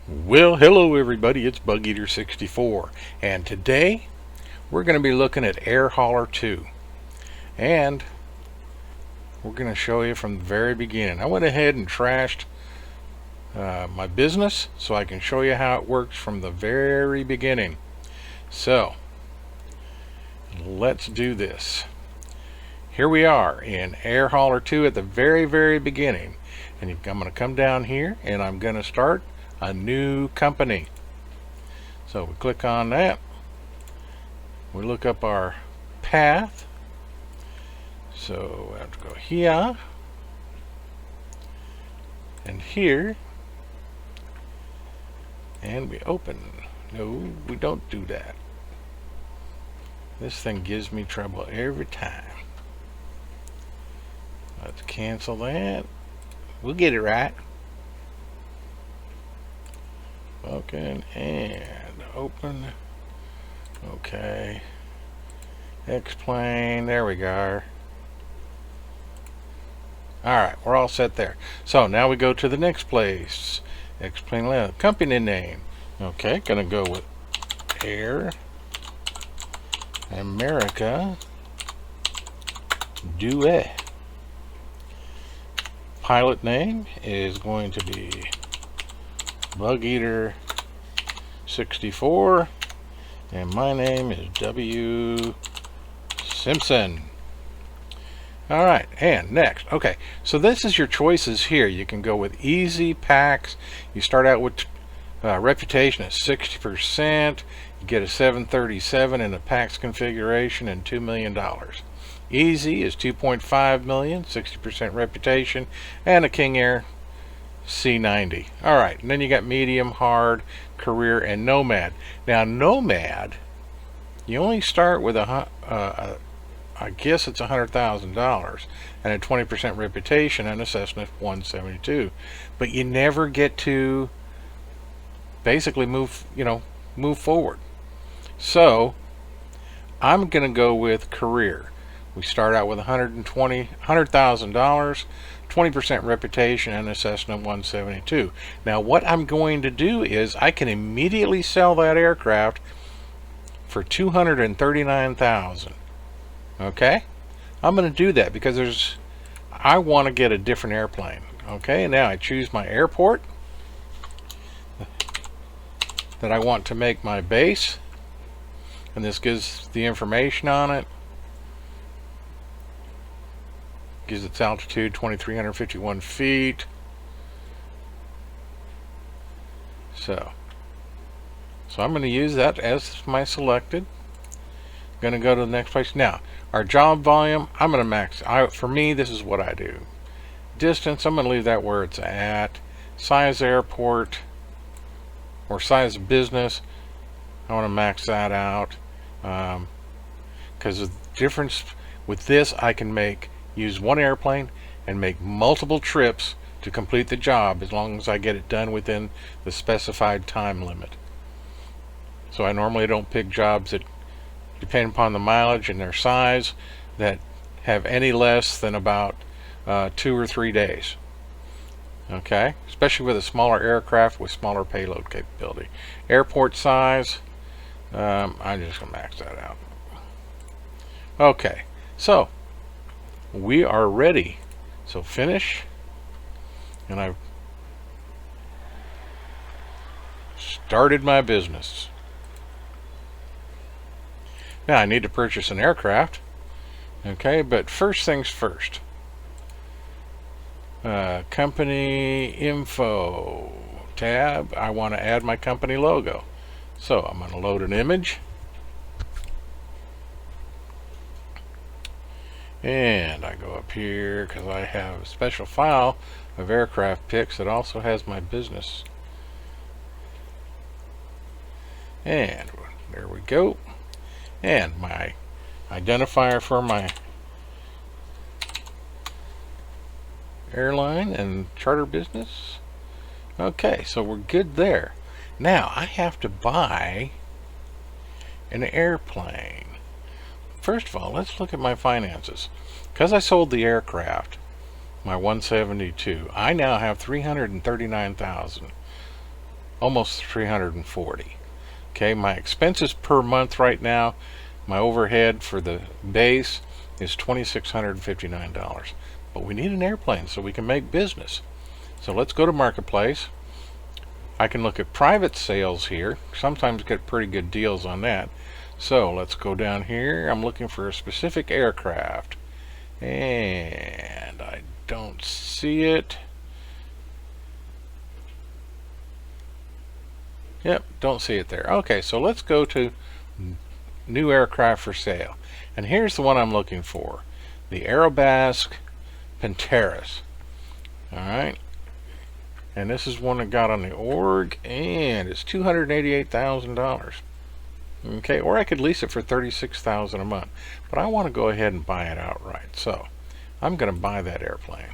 Well, hello everybody, it's BugEater64, and today we're going to be looking at AirHauler2, and we're going to show you from the very beginning. I went ahead and trashed my business so I can show you how it works from the very beginning. So, let's do this. Here we are in AirHauler2 at the very beginning, and I'm going to come down here and I'm going to start a new company. So we click on that, we look up our path, so we have to go here and here, and we open. No, we don't do that. This thing gives me trouble every time. Let's cancel that. We'll get it right. Okay, and open. Okay. Explain. There we go. Alright, we're all set there. So now we go to the next place. Explain company name. Okay, gonna go with Air America Duet. Pilot name is going to be BugEater64, and my name is W. Simpson. Alright, and next. Okay, so this is your choices here. You can go with easy packs. You start out with reputation at 60%. You get a 737 in the packs configuration and $2 million. Easy is 2.5 million, 60% reputation, and a King Air C90. Alright, and then you got medium, hard, career, and nomad. Now nomad, you only start with I guess it's $100,000 and a 20% reputation and a Cessna 172, but you never get to basically move forward. So I'm gonna go with career. We start out with $100,000, 20% reputation, and a Cessna 172. Now what I'm going to do is I can immediately sell that aircraft for $239,000. Okay, I'm going to do that because I want to get a different airplane. Okay, and now I choose my airport that I want to make my base, and this gives the information on it. Gives its altitude 2,351 feet. So I'm going to use that as my selected. Going to go to the next place. Now, our job volume, I'm going to max. For me, this is what I do. Distance, I'm going to leave that where it's at. Size airport or size business, I want to max that out. Because the difference with this, I can use one airplane and make multiple trips to complete the job as long as I get it done within the specified time limit. So I normally don't pick jobs that depend upon the mileage and their size that have any less than about 2 or 3 days. Okay, especially with a smaller aircraft with smaller payload capability. Airport size, I'm just gonna max that out. Okay, so we are ready. So finish, and I've started my business. Now I need to purchase an aircraft. Okay, but first things first. Company info tab, I want to add my company logo. So I'm going to load an image. And I go up here because I have a special file of aircraft pics that also has my business. And there we go. And my identifier for my airline and charter business. Okay, so we're good there. Now I have to buy an airplane. First of all, let's look at my finances. Because I sold the aircraft, my 172, I now have $339,000. almost 340. Okay, my expenses per month right now, my overhead for the base is $2,659. But we need an airplane so we can make business. So let's go to Marketplace. I can look at private sales here. Sometimes get pretty good deals on that. So let's go down here. I'm looking for a specific aircraft. And I don't see it. Yep, don't see it there. Okay, so let's go to new aircraft for sale. And here's the one I'm looking for. The Aerobasque Panteras. Alright. And this is one I got on the org, and it's $288,000. Okay, or I could lease it for $36,000 a month. But I want to go ahead and buy it outright. So I'm going to buy that airplane.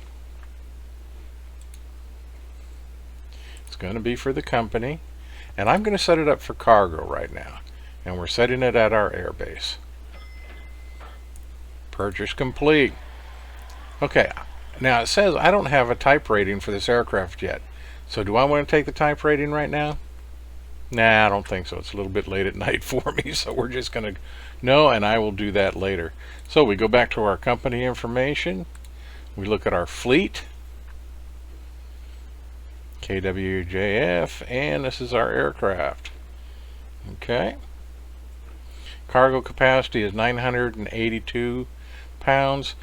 It's going to be for the company. And I'm going to set it up for cargo right now. And we're setting it at our airbase. Purchase complete. Okay, now it says I don't have a type rating for this aircraft yet. So do I want to take the type rating right now? Nah, I don't think so. It's a little bit late at night for me, so we're just going to... No, and I will do that later. So we go back to our company information. We look at our fleet. KWJF, and this is our aircraft. Okay. Cargo capacity is 982 pounds.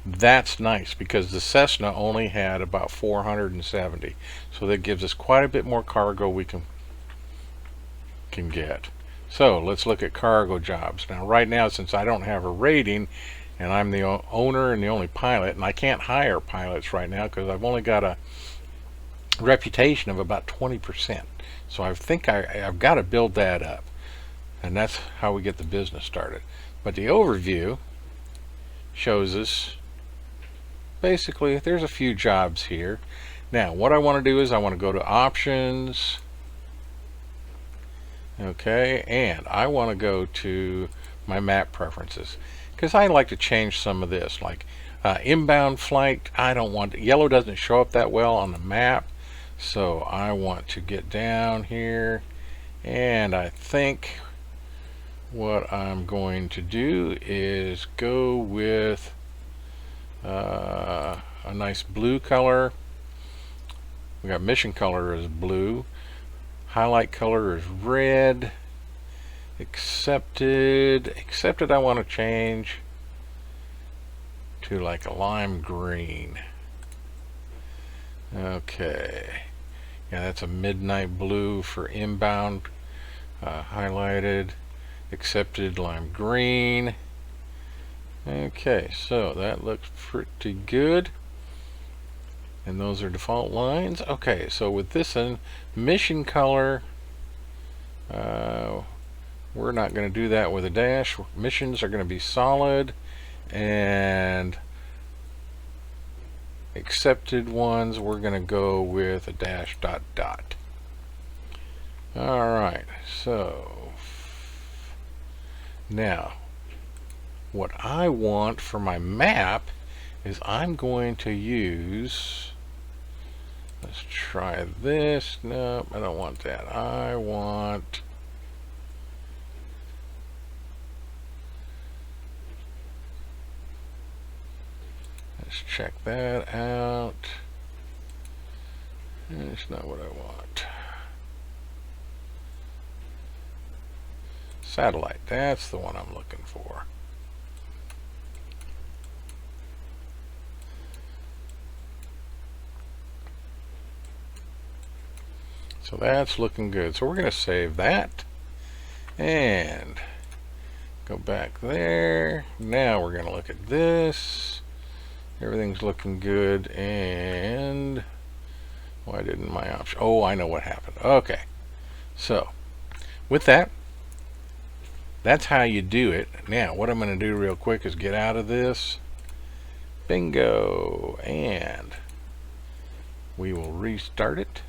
That's nice because the Cessna only had about 470. So that gives us quite a bit more cargo we can get. So let's look at cargo jobs. Now right now, since I don't have a rating and I'm the owner and the only pilot, and I can't hire pilots right now because I've only got a reputation of about 20%. So I think I've got to build that up. And that's how we get the business started. But the overview shows us basically there's a few jobs here. Now what I want to do is I want to go to options. Okay, and I want to go to my map preferences because I like to change some of this, like inbound flight. I don't want yellow doesn't show up that well on the map, so I want to get down here, and I think what I'm going to do is go with a nice blue color. We got mission color is blue, highlight color is red, accepted I want to change to like a lime green. Okay, yeah, that's a midnight blue for inbound, highlighted, accepted, lime green. Okay, so that looks pretty good, and those are default lines. Okay, so with this one, mission color, we're not going to do that with a dash. Missions are going to be solid, and accepted ones we're going to go with a dash dot dot. Alright, so now what I want for my map is I'm going to use, let's try this. No, I don't want that. I want, let's check that out. It's not what I want. Satellite, that's the one I'm looking for. So that's looking good. So we're going to save that and go back there. Now we're going to look at this. Everything's looking good. And why didn't my option? Oh, I know what happened. Okay. So with that, that's how you do it. Now what I'm going to do real quick is get out of this. Bingo. And we will restart it.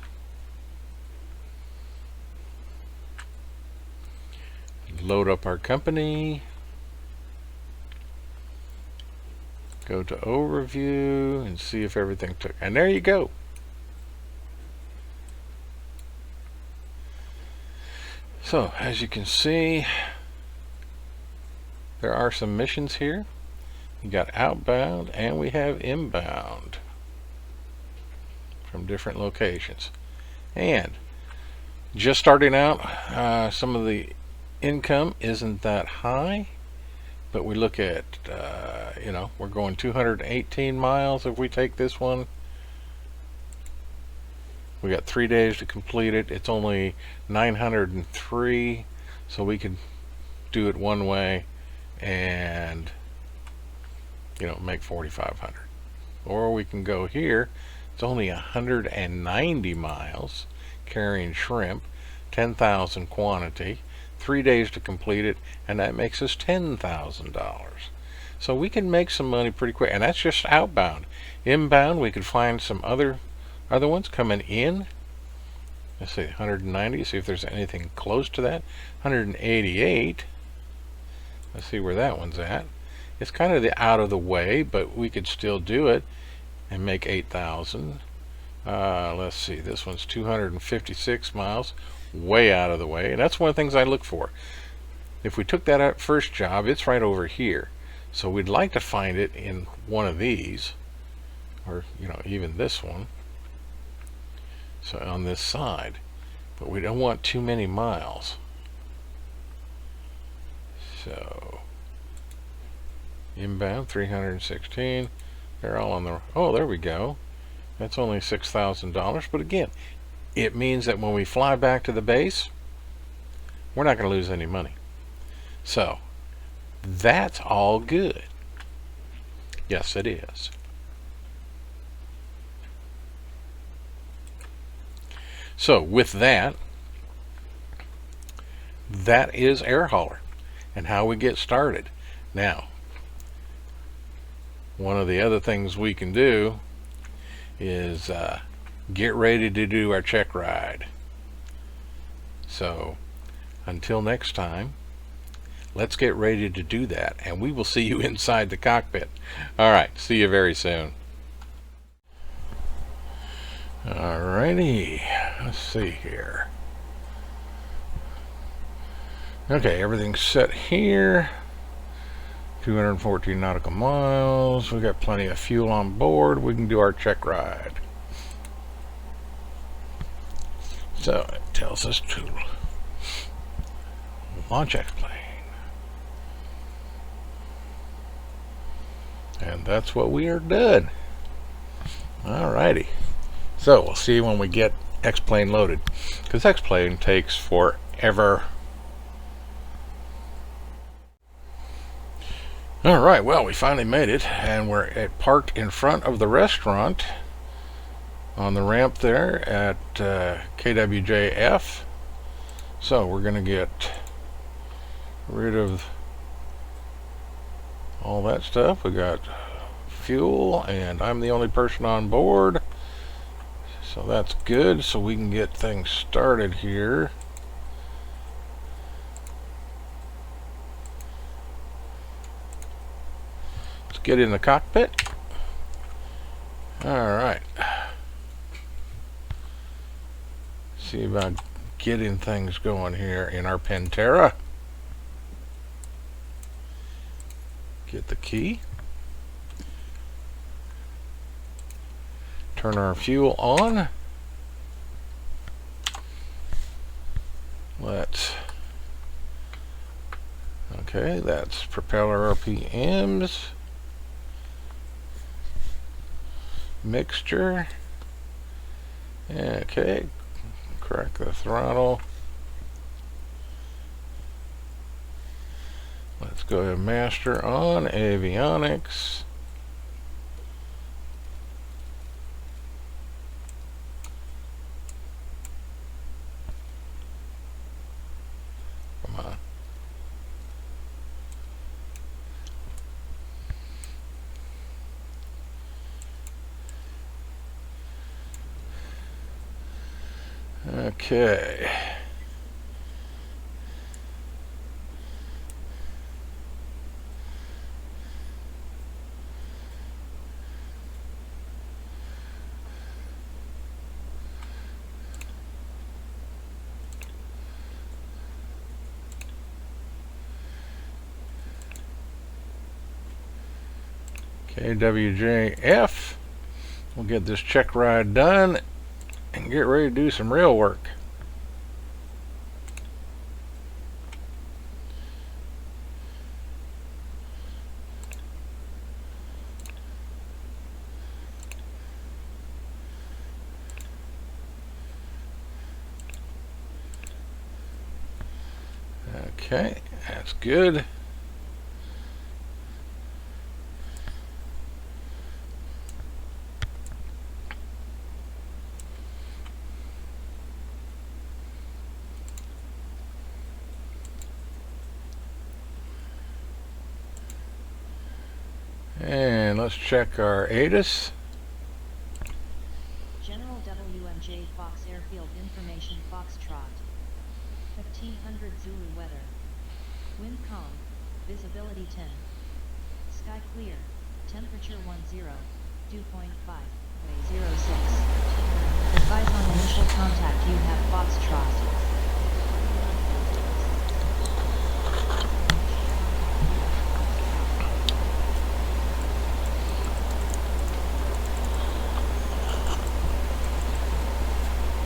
Load up our company, go to overview and see if everything took, and there you go. So as you can see, there are some missions here. We got outbound and we have inbound from different locations. And just starting out, some of the income isn't that high, but we look at, we're going 218 miles if we take this one. We got 3 days to complete it. It's only 903, so we could do it one way and make 4,500. Or we can go here. It's only 190 miles carrying shrimp, 10,000 quantity, 3 days to complete it, and that makes us $10,000. So we can make some money pretty quick, and that's just outbound. Inbound, we could find some other ones coming in. Let's see, 190, see if there's anything close to that. 188. Let's see where that one's at. It's kind of out of the way, but we could still do it and make 8,000. Let's see, this one's 256 miles, way out of the way, and that's one of the things I look for. If we took that first job, it's right over here, so we'd like to find it in one of these, or even this one, so on this side, but we don't want too many miles. So inbound 316, they're all on the, oh, there we go. That's only $6,000, but again, it means that when we fly back to the base, we're not going to lose any money. So that's all good. Yes, it is. So with that, that is AirHauler and how we get started. Now, one of the other things we can do is get ready to do our check ride. So until next time, let's get ready to do that, and we will see you inside the cockpit. All right, see you very soon. Alrighty, let's see here. Okay, everything's set here. 214 nautical miles. We got plenty of fuel on board. We can do our check ride. So it tells us to launch X-plane. And that's what we are done. Alrighty. So we'll see when we get X-plane loaded, because X-plane takes forever. Alright, well, we finally made it, and we're parked in front of the restaurant on the ramp there at KWJF. So we're going to get rid of all that stuff. We got fuel, and I'm the only person on board, so that's good. So we can get things started here. Get in the cockpit. Alright. See about getting things going here in our Pantera. Get the key. Turn our fuel on. Okay, that's propeller RPMs. Mixture. Okay, crack the throttle. Let's go ahead and master on avionics. Come on. Okay. Okay, WJF. We'll get this check ride done and get ready to do some real work. Okay, that's good. And let's check our ATIS. General WMJ Fox Airfield Information Foxtrot. 1500 Zulu weather. Wind calm. Visibility 10. Sky clear. Temperature 10. Dew point 5. Way 06. Advise on initial contact. You have Foxtrot.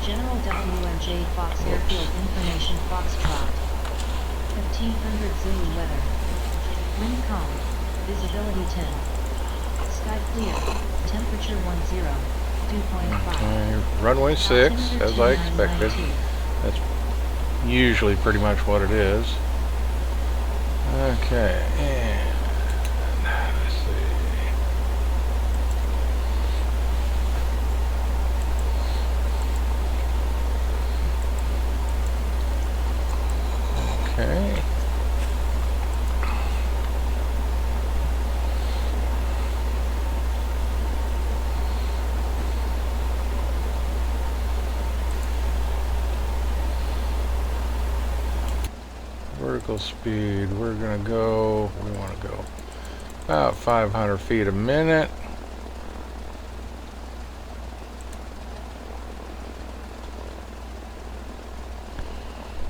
General WMJ Fox Airfield Information Foxtrot. 1500 Zulu weather. Wind calm. Visibility 10. Sky clear. Temperature 10. Dew point 5. Okay, runway 6, as I expected. That's usually pretty much what it is. Okay, and let's see. Okay. Vertical speed, we're gonna go, we want to go about 500 feet a minute.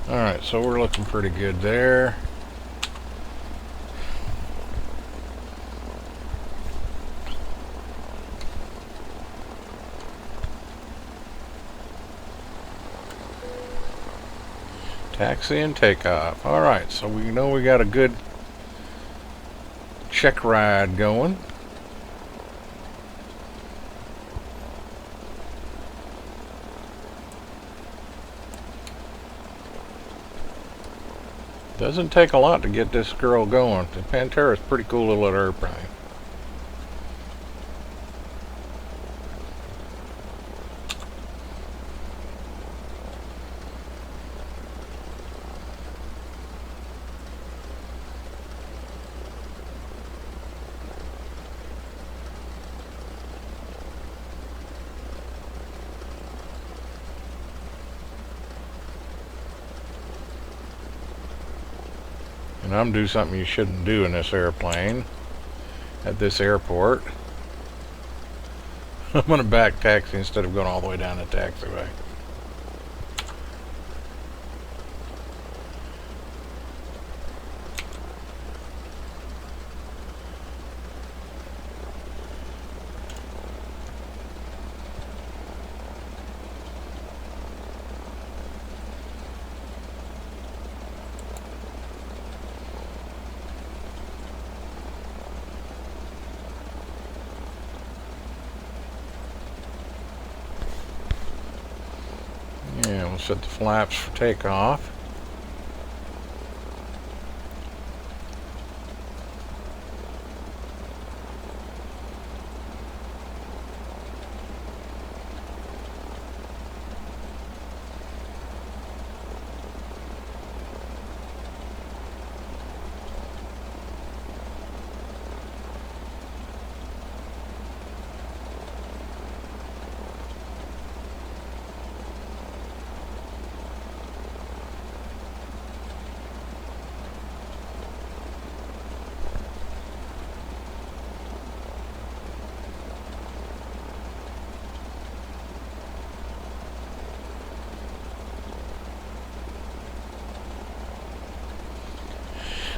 Alright, so we're looking pretty good there. Taxi and takeoff. Alright, so we know we got a good check ride going. Doesn't take a lot to get this girl going. The Pantera is a pretty cool little airplane. And I'm doing something you shouldn't do in this airplane at this airport. I'm going to back taxi instead of going all the way down the taxiway. Yeah, we'll set the flaps for takeoff.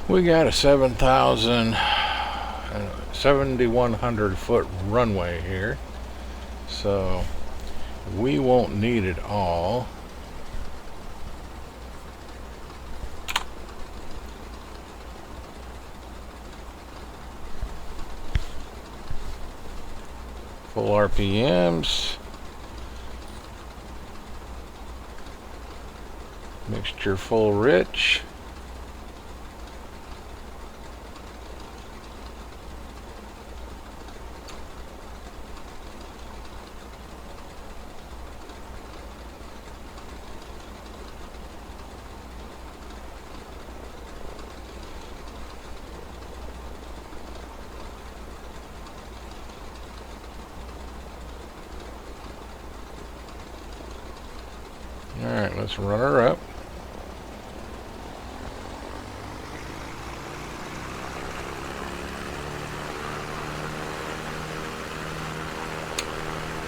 We got a 7,000, 7,100 foot runway here, so we won't need it all. Full RPMs. Mixture full rich. Alright, let's run her up.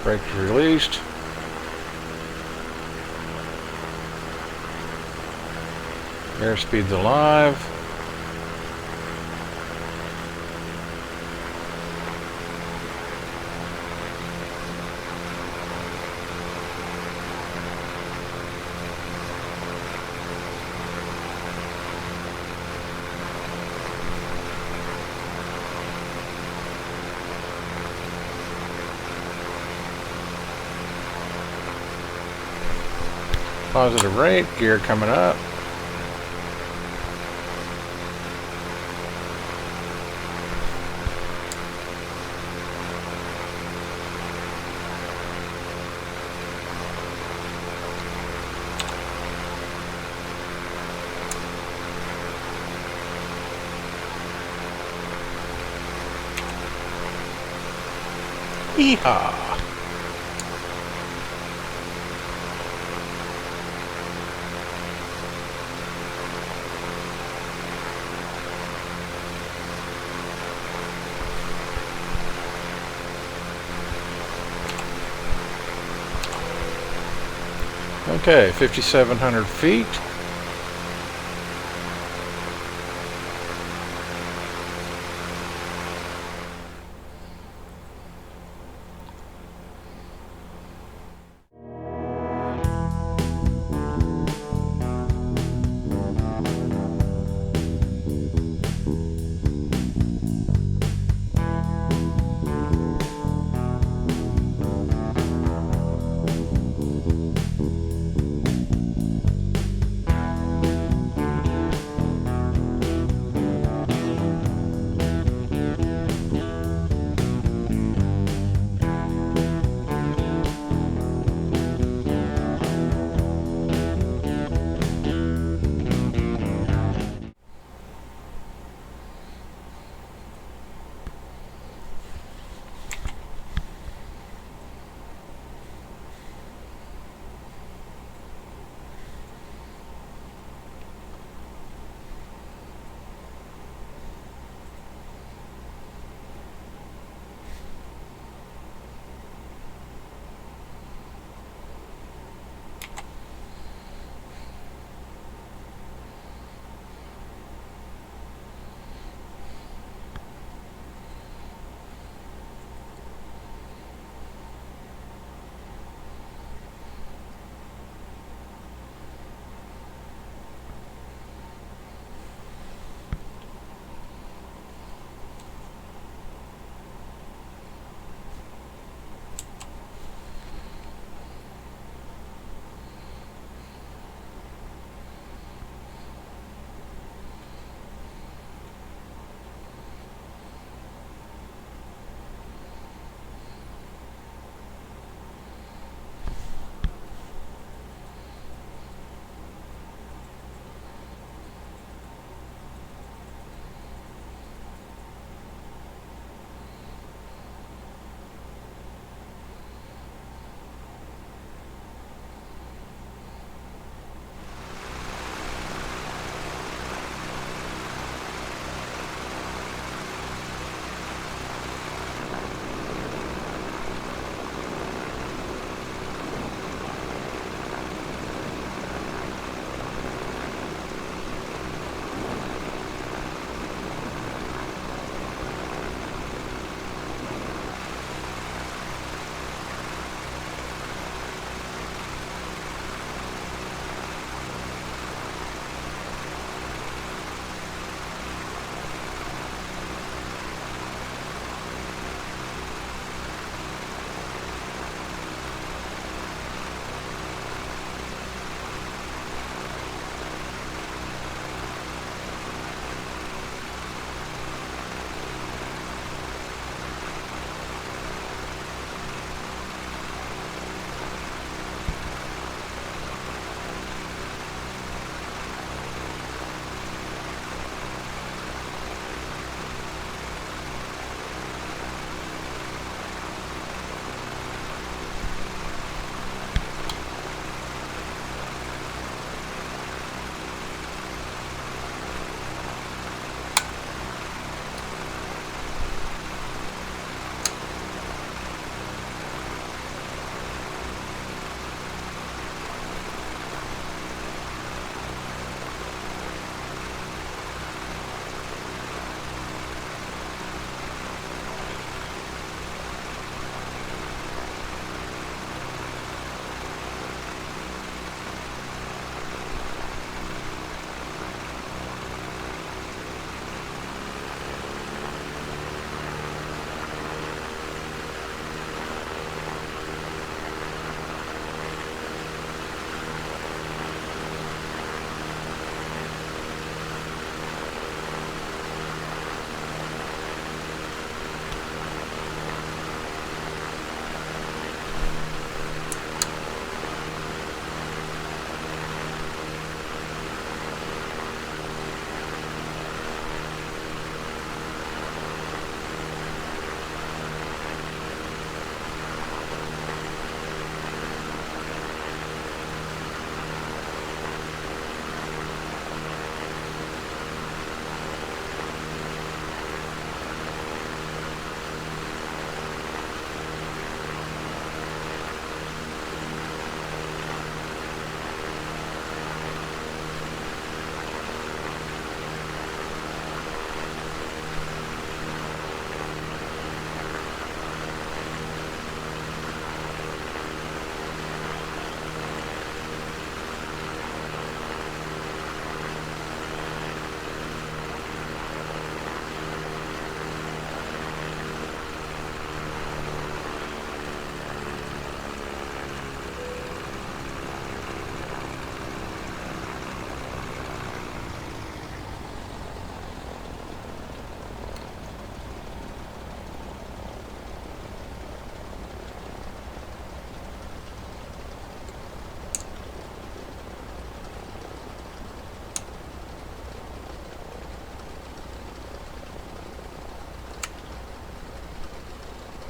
Brakes released. Airspeed's alive. Positive rate, gear coming up. Yeehaw! Okay, 5,700 feet.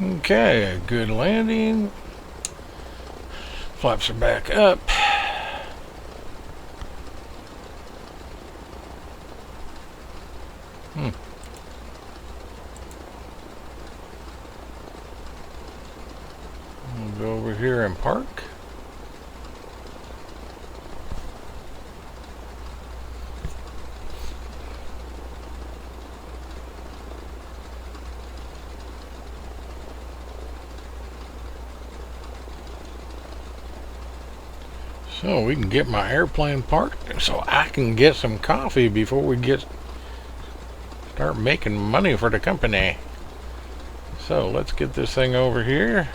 Okay, a good landing. Flaps are back up. We'll go over here and park. So we can get my airplane parked so I can get some coffee before we start making money for the company. So let's get this thing over here.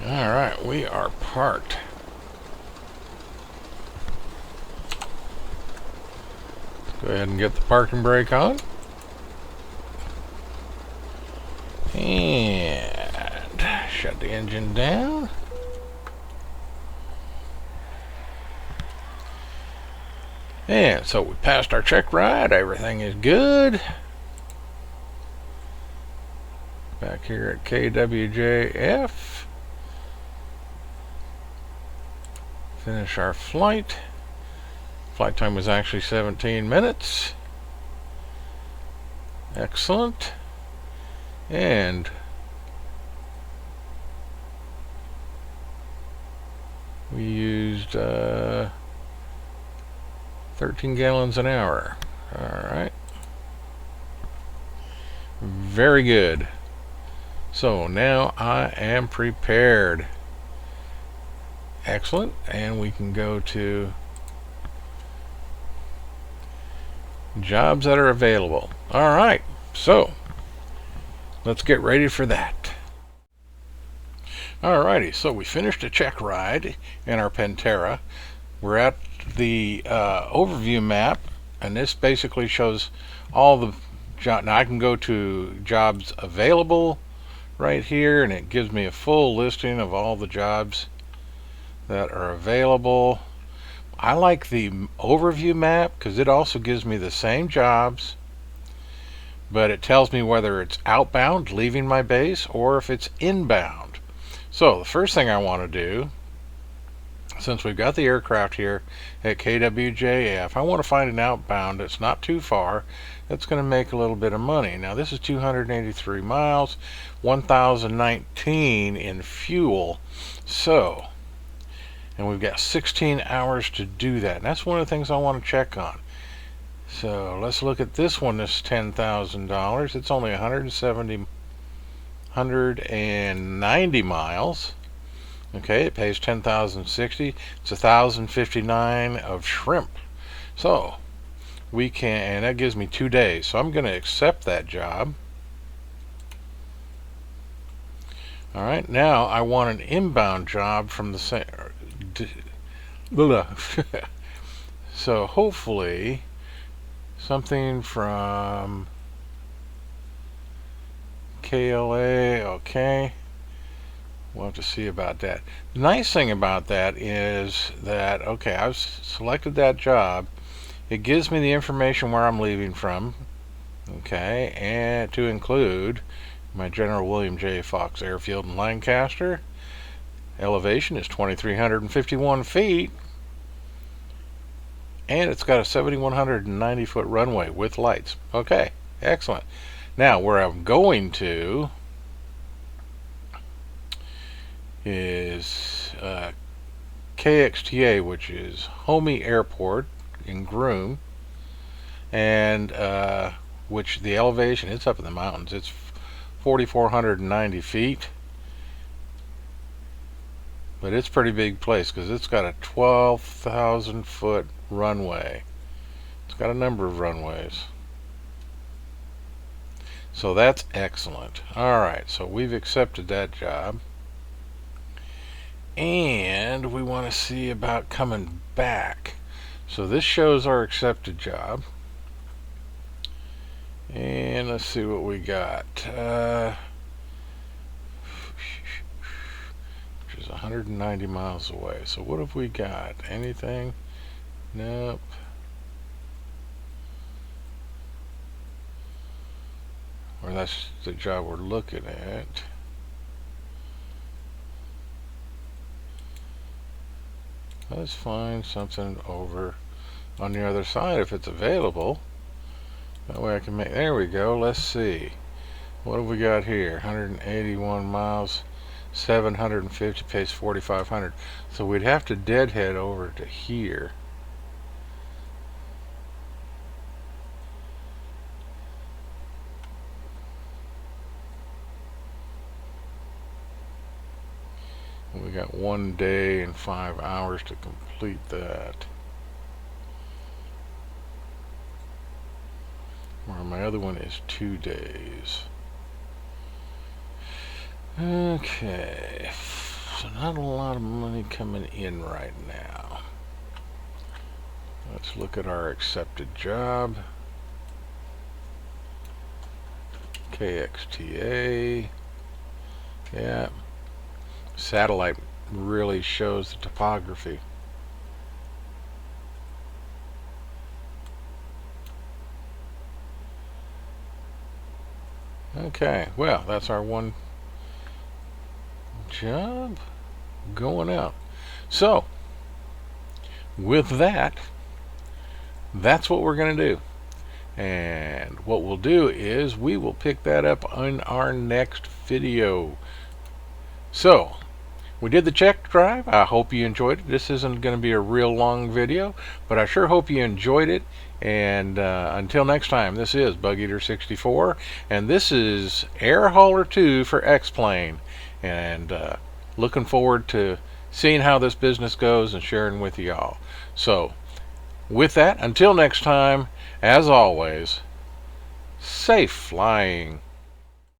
Alright, we are parked. Let's go ahead and get the parking brake on. And shut the engine down. And so we passed our check ride. Everything is good. Back here at KWJF. Finish our flight. Flight time was actually 17 minutes. Excellent. And we used 13 gallons an hour. Alright. Very good. So now I am prepared. Excellent. And we can go to jobs that are available. Alright. So let's get ready for that. Alrighty. So we finished a check ride in our Pantera. We're at the overview map, and this basically shows all the jobs. Now I can go to jobs available right here, and it gives me a full listing of all the jobs that are available. I like the overview map because it also gives me the same jobs, but it tells me whether it's outbound, leaving my base, or if it's inbound. So the first thing I want to do, since we've got the aircraft here at KWJF, I want to find an outbound that's not too far, that's going to make a little bit of money. Now this is 283 miles, 1,019 in fuel. So, and we've got 16 hours to do that. And that's one of the things I want to check on. So let's look at this one. This $10,000. It's only 190 miles. Okay, it pays 10,060. It's 1,059 of shrimp. So we can, and that gives me 2 days. So I'm going to accept that job. All right, now I want an inbound job from the same. So hopefully something from KLA. Okay, we'll have to see about that. The nice thing about that is that, okay, I've selected that job. It gives me the information where I'm leaving from, okay, and to include my General William J. Fox Airfield in Lancaster. Elevation is 2,351 feet, and it's got a 7,190 foot runway with lights. Okay, excellent. Now where I'm going to is KXTA, which is Homey Airport in Groom, and which the elevation, it's up in the mountains. It's 4,490 feet. But it's a pretty big place because it's got a 12,000 foot runway. It's got a number of runways. So that's excellent. Alright, so we've accepted that job. And we want to see about coming back. So this shows our accepted job. And let's see what we got. Which is 190 miles away. So what have we got? Anything? Nope. Or that's the job we're looking at. Let's find something over on the other side if it's available. That way I can make, there we go. Let's see. What have we got here? 181 miles, 750, pays 4,500. So we'd have to deadhead over to here. We got 1 day and 5 hours to complete that. Where my other one is 2 days. Okay, so not a lot of money coming in right now. Let's look at our accepted job. KXTA. Yeah. Satellite really shows the topography. Okay, well, that's our one job going out. So, with that, that's what we're going to do. And what we'll do is we will pick that up in our next video. So, we did the check drive. I hope you enjoyed it. This isn't going to be a real long video, but I sure hope you enjoyed it. And until next time, this is BugEater64, and this is AirHauler2 for X-Plane. And looking forward to seeing how this business goes and sharing with y'all. So, with that, until next time, as always, safe flying.